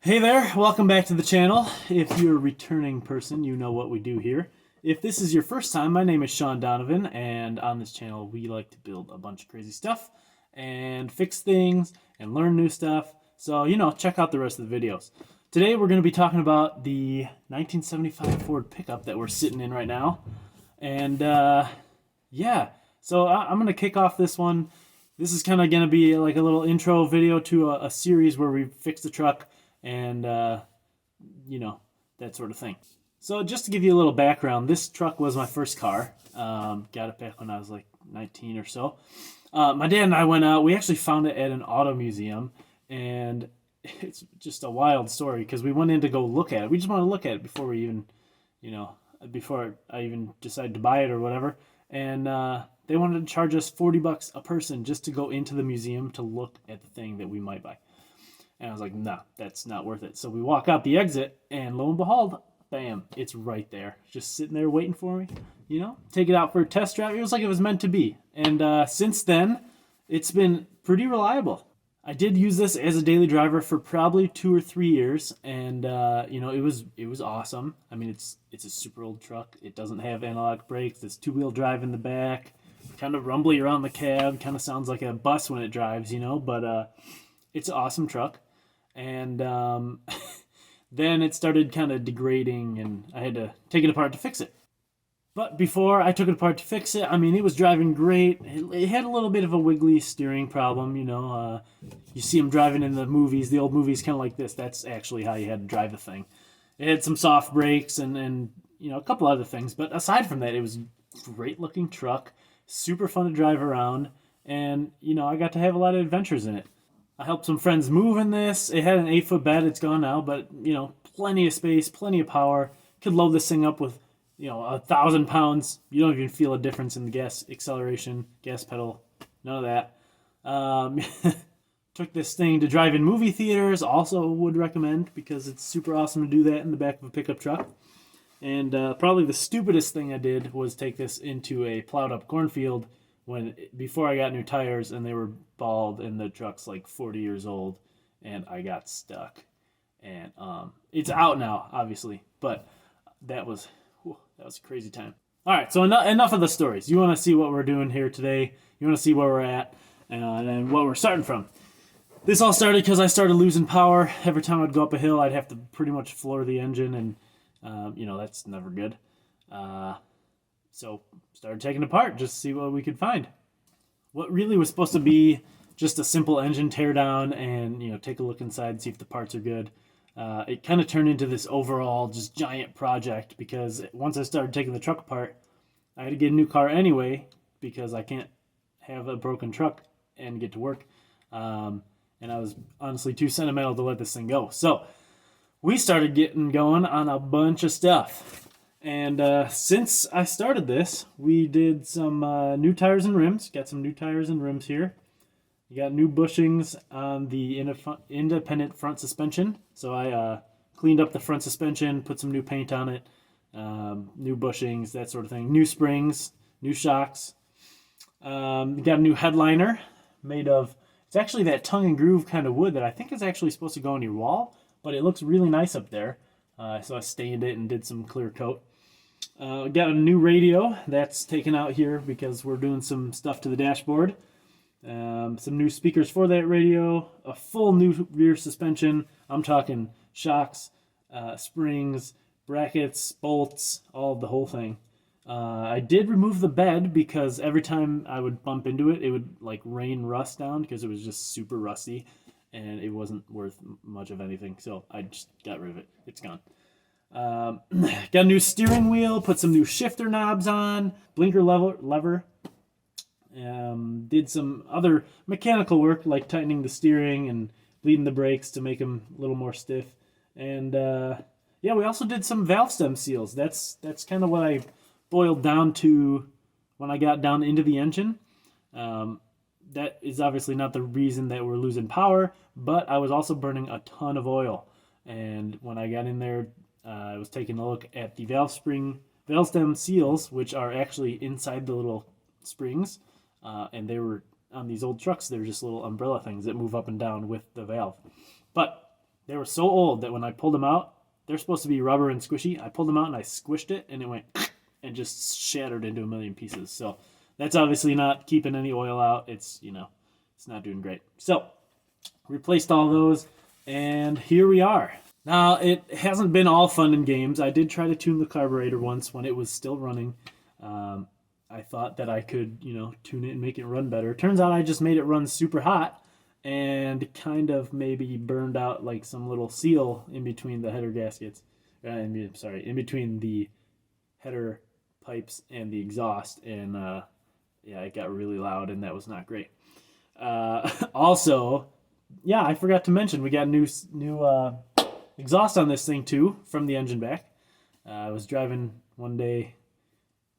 Hey there, welcome back to the channel. If you're a returning person, you know what we do here. If this is your first time, my name is Sean Donovan, and on this channel we like to build a bunch of crazy stuff and fix things and learn new stuff. So, check out the rest of the videos. Today we're going to be talking about the 1975 Ford pickup that we're sitting in right now. And yeah, so I'm going to kick off this one. This is kind of going to be like a little intro video to a series where we fix the truck and that sort of thing. So just to give you a little background, this truck was my first car. Got it back when I was like 19 or so. My dad and I went out. We actually found it at an auto museum, and it's just a wild story because we went in to go look at it. We just wanted to look at it before we even, before I even decided to buy it or whatever. And they wanted to charge us $40 a person just to go into the museum to look at the thing that we might buy. And I was like, nah, that's not worth it. So we walk out the exit, and lo and behold, bam, it's right there. Just sitting there waiting for me, take it out for a test drive. It was like it was meant to be. And since then, it's been pretty reliable. I did use this as a daily driver for probably 2 or 3 years, and it was awesome. I mean, it's a super old truck. It doesn't have analog brakes. It's 2-wheel drive in the back, kind of rumbly around the cab. Kind of sounds like a bus when it drives, but it's an awesome truck. And then it started kind of degrading, and I had to take it apart to fix it. But before I took it apart to fix it, I mean, it was driving great. It had a little bit of a wiggly steering problem, You see them driving in the movies, the old movies, kind of like this. That's actually how you had to drive the thing. It had some soft brakes and a couple other things. But aside from that, it was a great-looking truck, super fun to drive around, and, I got to have a lot of adventures in it. I helped some friends move in this. It had an 8-foot bed. It's gone now, but, plenty of space, plenty of power. Could load this thing up with, 1,000 pounds. You don't even feel a difference in the gas acceleration, gas pedal, none of that. Took this thing to drive-in movie theaters. Also would recommend, because it's super awesome to do that in the back of a pickup truck. And probably the stupidest thing I did was take this into a plowed-up cornfield before I got new tires, and they were bald, and the truck's like 40 years old, and I got stuck. And it's out now, obviously, but that was a crazy time. All right, so enough of the stories. You want to see what we're doing here today. You want to see where we're at and what we're starting from. This all started because I started losing power. Every time I'd go up a hill, I'd have to pretty much floor the engine, and that's never good. So started taking it apart just to see what we could find. What really was supposed to be just a simple engine teardown and, take a look inside, see if the parts are good. It kind of turned into this overall just giant project, because once I started taking the truck apart, I had to get a new car anyway, because I can't have a broken truck and get to work. And I was honestly too sentimental to let this thing go. So we started getting going on a bunch of stuff. And since I started this, we did some new tires and rims. Got some new tires and rims here. We got new bushings on the independent front suspension. So I cleaned up the front suspension, put some new paint on it, new bushings, that sort of thing. New springs, new shocks. We got a new headliner made of, it's actually that tongue and groove kind of wood that I think is actually supposed to go on your wall, but it looks really nice up there. So I stained it and did some clear coat. Got a new radio that's taken out here because we're doing some stuff to the dashboard. Some new speakers for that radio, a full new rear suspension. I'm talking shocks, springs, brackets, bolts, all of the whole thing. I did remove the bed because every time I would bump into it, it would like rain rust down because it was just super rusty and it wasn't worth much of anything. So I just got rid of it. It's gone. Got a new steering wheel, put some new shifter knobs on, blinker lever. Did some other mechanical work like tightening the steering and bleeding the brakes to make them a little more stiff. And we also did some valve stem seals. That's kind of what I boiled down to when I got down into the engine. That is obviously not the reason that we're losing power, but I was also burning a ton of oil. And when I got in there, I was taking a look at the valve stem seals, which are actually inside the little springs, and they were on these old trucks. They're just little umbrella things that move up and down with the valve. But They were so old that when I pulled them out, they're supposed to be rubber and squishy. I pulled them out and I squished it, and it went and just shattered into a million pieces. So that's obviously not keeping any oil out. It's, it's not doing great. So replaced all those, and here we are. Now, it hasn't been all fun and games. I did try to tune the carburetor once when it was still running. I thought that I could, tune it and make it run better. Turns out I just made it run super hot and kind of maybe burned out like some little seal in between the header gaskets. In between the header pipes and the exhaust. And it got really loud, and that was not great. Also, I forgot to mention we got new exhaust on this thing too from the engine back. I was driving one day,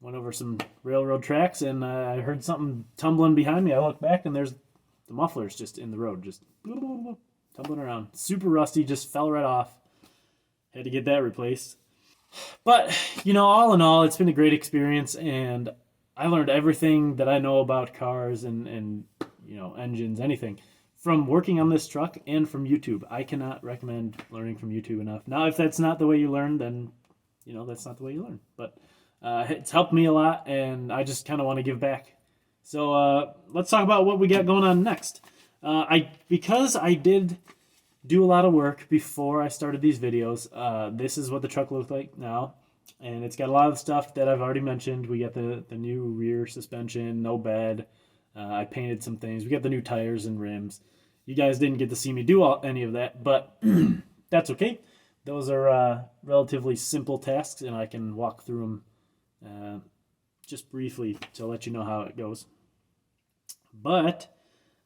went over some railroad tracks, and I heard something tumbling behind me. I looked back, and there's the muffler's just in the road, just tumbling around. Super rusty, just fell right off. Had to get that replaced. But, all in all, it's been a great experience, and I learned everything that I know about cars and engines, anything, from working on this truck and from YouTube. I cannot recommend learning from YouTube enough. Now, if that's not the way you learn, then, that's not the way you learn. But it's helped me a lot, and I just kind of want to give back. So let's talk about what we got going on next. Because I did do a lot of work before I started these videos, this is what the truck looks like now. And it's got a lot of stuff that I've already mentioned. We got the new rear suspension, no bed. I painted some things. We got the new tires and rims. You guys didn't get to see me do any of that, but that's okay. Those are relatively simple tasks, and I can walk through them just briefly to let you know how it goes. But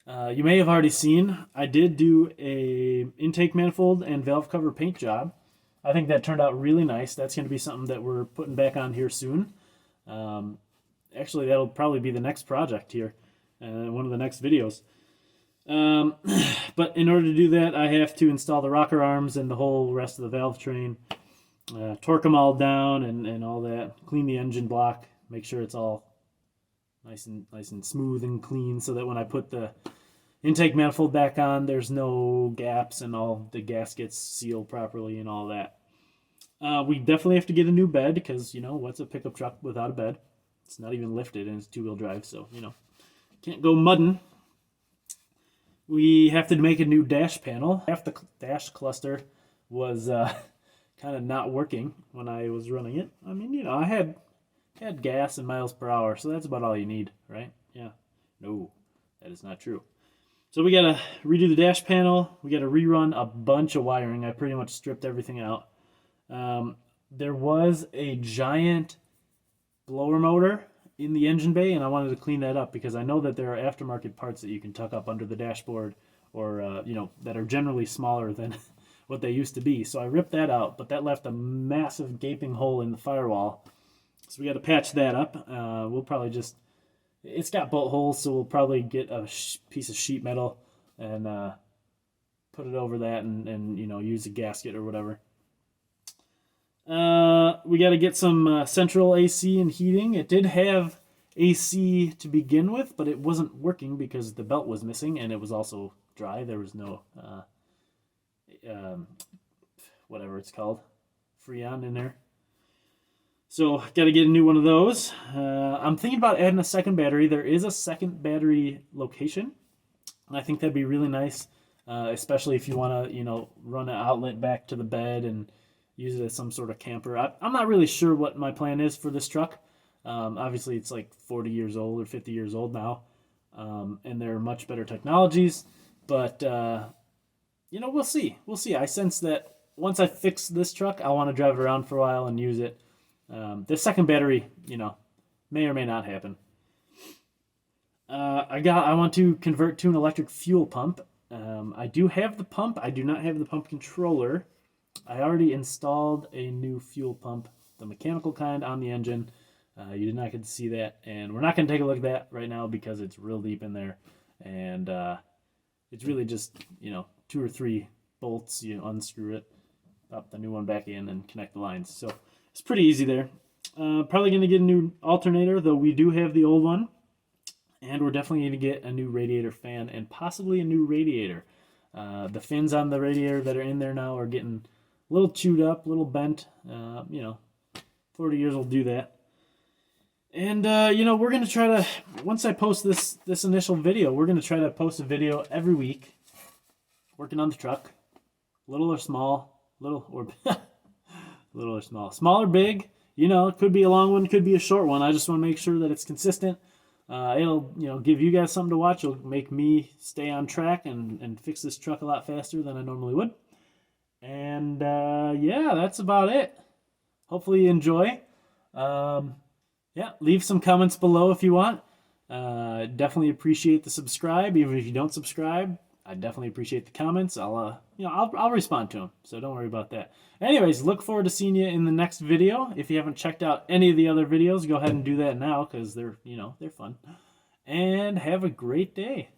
you may have already seen, I did do a intake manifold and valve cover paint job. I think that turned out really nice. That's going to be something that we're putting back on here soon. Actually, that'll probably be the next project here, one of the next videos. But in order to do that, I have to install the rocker arms and the whole rest of the valve train, torque them all down and all that, clean the engine block, make sure it's all nice and smooth and clean, so that when I put the intake manifold back on, there's no gaps and all the gaskets seal properly and all that. We definitely have to get a new bed because, what's a pickup truck without a bed? It's not even lifted, and it's two-wheel drive, so, can't go mudding. We have to make a new dash panel. Half the dash cluster was kind of not working when I was running it. I mean, I had gas and miles per hour, so that's about all you need, right? Yeah. No, that is not true. So we got to redo the dash panel. We got to rerun a bunch of wiring. I pretty much stripped everything out. There was a giant blower motor in the engine bay, and I wanted to clean that up because I know that there are aftermarket parts that you can tuck up under the dashboard or, that are generally smaller than what they used to be. So I ripped that out, but that left a massive gaping hole in the firewall. So we got to patch that up. We'll probably it's got bolt holes, so we'll probably get a piece of sheet metal and put it over that and use a gasket or whatever. We got to get some central AC and heating. It did have AC to begin with, but it wasn't working because the belt was missing, and it was also dry. There was no whatever it's called, Freon in there. So got to get a new one of those. I'm thinking about adding a second battery. There is a second battery location, and I think that'd be really nice, especially if you want to run an outlet back to the bed and use it as some sort of camper. I'm not really sure what my plan is for this truck. Obviously, it's like 40 years old or 50 years old now, and there are much better technologies. But, we'll see. We'll see. I sense that once I fix this truck, I want to drive it around for a while and use it. The second battery, may or may not happen. I want to convert to an electric fuel pump. I do have the pump. I do not have the pump controller. I already installed a new fuel pump, the mechanical kind, on the engine. You did not get to see that, and we're not going to take a look at that right now because it's real deep in there, and it's really just 2 or 3 bolts. You unscrew it, pop the new one back in, and connect the lines. So it's pretty easy there. Probably going to get a new alternator, though we do have the old one, and we're definitely going to get a new radiator fan and possibly a new radiator. The fins on the radiator that are in there now are getting a little chewed up, a little bent. 40 years will do that. And, we're going to try to, once I post this initial video, we're going to try to post a video every week working on the truck. Little or small, little or small. Small or big, it could be a long one, could be a short one. I just want to make sure that it's consistent. It'll, give you guys something to watch. It'll make me stay on track and fix this truck a lot faster than I normally would. And, that's about it. Hopefully you enjoy. Leave some comments below if you want. Definitely appreciate the subscribe. Even if you don't subscribe, I definitely appreciate the comments. I'll respond to them, so don't worry about that. Anyways, look forward to seeing you in the next video. If you haven't checked out any of the other videos, go ahead and do that now because they're fun. And have a great day.